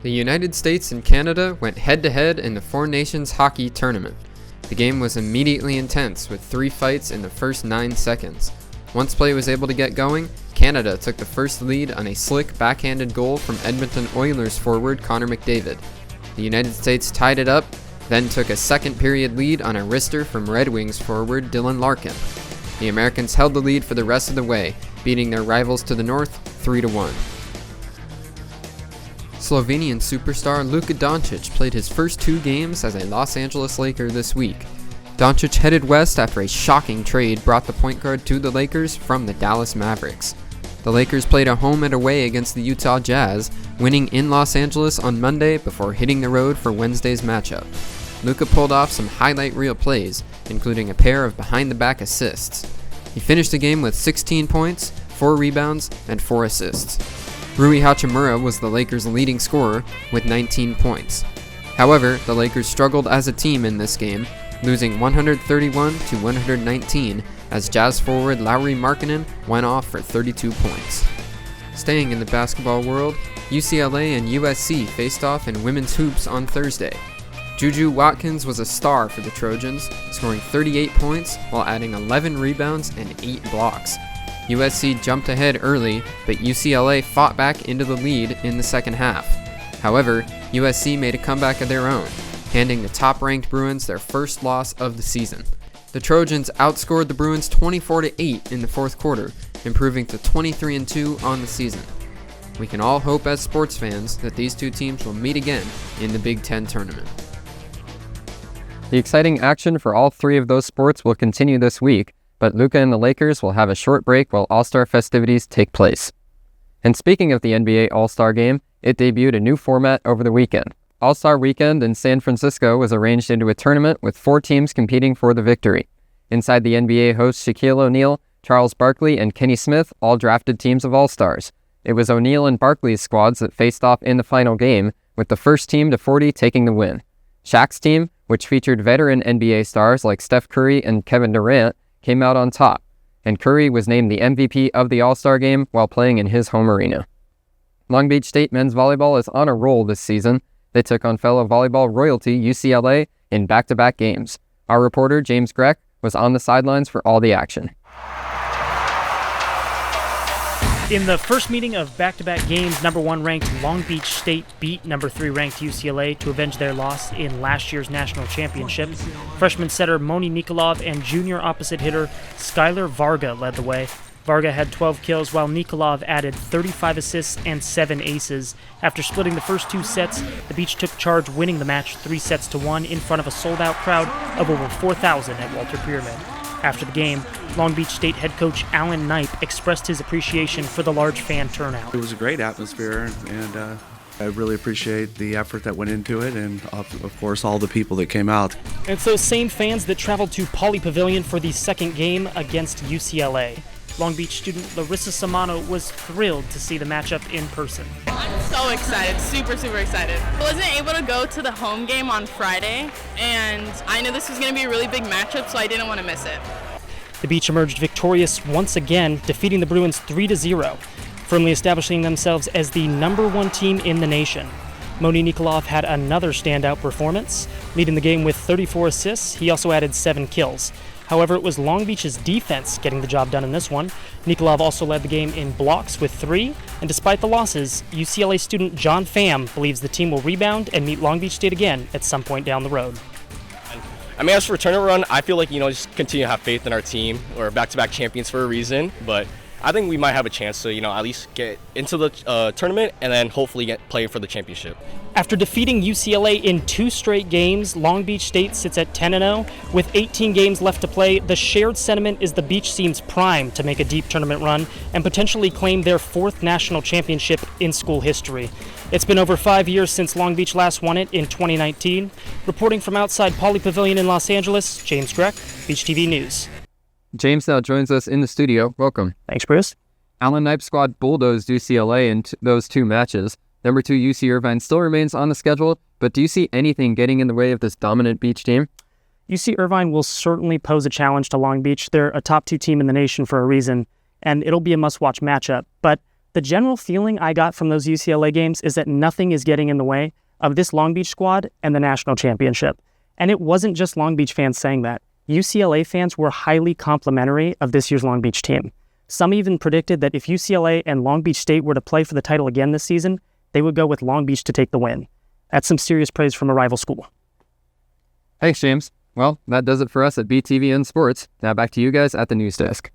The United States and Canada went head-to-head in the Four Nations Hockey Tournament. The game was immediately intense with 3 fights in the first 9 seconds. Once play was able to get going, Canada took the first lead on a slick backhanded goal from Edmonton Oilers forward Connor McDavid. The United States tied it up, then took a second period lead on a wrister from Red Wings forward Dylan Larkin. The Americans held the lead for the rest of the way, beating their rivals to the north 3-1. Slovenian superstar Luka Doncic played his first 2 games as a Los Angeles Laker this week. Doncic headed west after a shocking trade brought the point guard to the Lakers from the Dallas Mavericks. The Lakers played a home and away against the Utah Jazz, winning in Los Angeles on Monday before hitting the road for Wednesday's matchup. Luka pulled off some highlight reel plays, including a pair of behind-the-back assists. He finished the game with 16 points, 4 rebounds, and 4 assists. Rui Hachimura was the Lakers' leading scorer with 19 points. However, the Lakers struggled as a team in this game, losing 131-119 as Jazz forward Lauri Markkanen went off for 32 points. Staying in the basketball world, UCLA and USC faced off in women's hoops on Thursday. Juju Watkins was a star for the Trojans, scoring 38 points while adding 11 rebounds and 8 blocks. USC jumped ahead early, but UCLA fought back into the lead in the second half. However, USC made a comeback of their own, handing the top-ranked Bruins their first loss of the season. The Trojans outscored the Bruins 24-8 in the fourth quarter, improving to 23-2 on the season. We can all hope as sports fans that these two teams will meet again in the Big Ten tournament. The exciting action for all 3 of those sports will continue this week, but Luka and the Lakers will have a short break while All-Star festivities take place. And speaking of the NBA All-Star Game, it debuted a new format over the weekend. All-Star Weekend in San Francisco was arranged into a tournament with 4 teams competing for the victory. Inside the NBA hosts Shaquille O'Neal, Charles Barkley, and Kenny Smith all drafted teams of All-Stars. It was O'Neal and Barkley's squads that faced off in the final game, with the first team to 40 taking the win. Shaq's team, which featured veteran NBA stars like Steph Curry and Kevin Durant, came out on top, and Curry was named the MVP of the All-Star Game while playing in his home arena. Long Beach State men's volleyball is on a roll this season. They took on fellow volleyball royalty UCLA in back-to-back games. Our reporter, James Grech, was on the sidelines for all the action. In the first meeting of back-to-back games, number 1 ranked Long Beach State beat number 3 ranked UCLA to avenge their loss in last year's national championship. Freshman setter Moni Nikolov and junior opposite hitter Skylar Varga led the way. Varga had 12 kills while Nikolov added 35 assists and 7 aces. After splitting the first 2 sets, the Beach took charge, winning the match 3-1 in front of a sold-out crowd of over 4,000 at Walter Pyramid. After the game, Long Beach State head coach Alan Knipe expressed his appreciation for the large fan turnout. It was a great atmosphere, and I really appreciate the effort that went into it, and of course all the people that came out. It's those same fans that traveled to Pauley Pavilion for the second game against UCLA. Long Beach student Larissa Samano was thrilled to see the matchup in person. I'm so excited, super excited. I wasn't able to go to the home game on Friday, and I knew this was going to be a really big matchup, so I didn't want to miss it. The Beach emerged victorious once again, defeating the Bruins 3-0, firmly establishing themselves as the number 1 team in the nation. Moni Nikolov had another standout performance, leading the game with 34 assists. He also added 7 kills. However, it was Long Beach's defense getting the job done in this one. Nikolov also led the game in blocks with 3, and despite the losses, UCLA student John Pham believes the team will rebound and meet Long Beach State again at some point down the road. I mean, as for tournament run, I feel like, just continue to have faith in our team. We're back-to-back champions for a reason, but I think we might have a chance to, at least get into the tournament and then hopefully get playing for the championship. After defeating UCLA in 2 straight games, Long Beach State sits at 10-0. With 18 games left to play, the shared sentiment is the Beach seems primed to make a deep tournament run and potentially claim their 4th national championship in school history. It's been over 5 years since Long Beach last won it in 2019. Reporting from outside Pauley Pavilion in Los Angeles, James Grech, Beach TV News. James now joins us in the studio. Welcome. Thanks, Bruce. Alan Knipe's squad bulldozed UCLA in those 2 matches. Number 2 UC Irvine still remains on the schedule, but do you see anything getting in the way of this dominant Beach team? UC Irvine will certainly pose a challenge to Long Beach. They're a top 2 team in the nation for a reason, and it'll be a must-watch matchup. But The general feeling I got from those UCLA games is that nothing is getting in the way of this Long Beach squad and the national championship. And it wasn't just Long Beach fans saying that. UCLA fans were highly complimentary of this year's Long Beach team. Some even predicted that if UCLA and Long Beach State were to play for the title again this season, they would go with Long Beach to take the win. That's some serious praise from a rival school. Thanks, James. Well, that does it for us at BTVN Sports. Now back to you guys at the news desk.